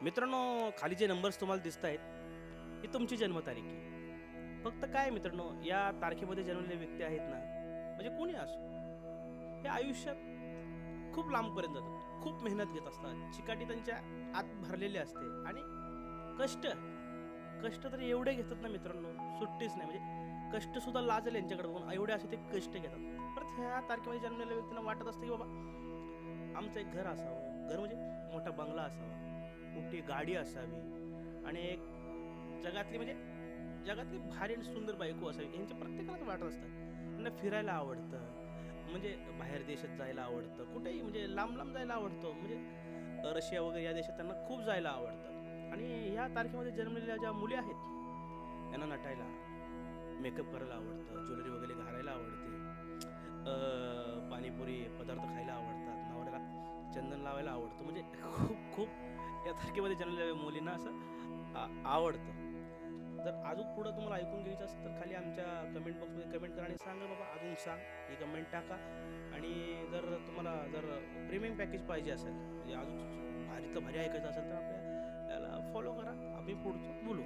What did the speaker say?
मित्रांनो, खाली जे नंबर्स तुम्हाला दिसत आहेत ही तुमची जन्मतारीख आहे. फक्त काय मित्रांनो, या तारखेमध्ये जन्मलेले व्यक्ती आहेत ना, म्हणजे कोणी असो, हे आयुष्यात खूप लांबपर्यंत जातात, खूप मेहनत घेत असतात, चिकाटी त्यांच्या आत भरलेली असते आणि कष्ट कष्ट तर एवढे घेतात ना मित्रांनो, सुट्टीच नाही. म्हणजे कष्ट सुद्धा लाजेल यांच्याकडे बघून, एवढे असे ते कष्ट घेतात. परत ह्या तारखेमध्ये जन्मलेल्या व्यक्तींना वाटत असतं की बाबा आमचं एक घर असावं, घर म्हणजे मोठा बंगला असावा, मोठी गाडी असावी आणि एक जगातली भारी आणि सुंदर बायको असावी. यांच्या प्रत्येकालाच वाटत असतं. त्यांना फिरायला आवडतं, म्हणजे बाहेर देशात जायला आवडतं, कुठेही म्हणजे लांब लांब जायला आवडतं, म्हणजे रशिया वगैरे या देशात त्यांना खूप जायला आवडतं. आणि या तारखेमध्ये जन्मलेल्या ज्या मुली आहेत त्यांना नटायला, मेकअप करायला आवडतं, ज्वेलरी वगैरे घालायला आवडते, पाणीपुरी पदार्थ खायला आवडतात, नवऱ्याला चंदन लावायला आवडतं. म्हणजे खूप खूप या तारखेमध्ये जन्मलेल्या मुलींना असं आवडतं. जर अजून पुढं तुम्हाला ऐकून घ्यायचं असेल तर खाली आमच्या कमेंट बॉक्समध्ये कमेंट करा आणि सांगा बाबा, अजून सांग, ही कमेंट टाका. आणि जर तुम्हाला प्रीमियम पॅकेज पाहिजे असेल, म्हणजे अजून भारीतलं भारी ऐकायचं असेल तर आपल्याला फॉलो करा. आम्ही पुढचं बोलू.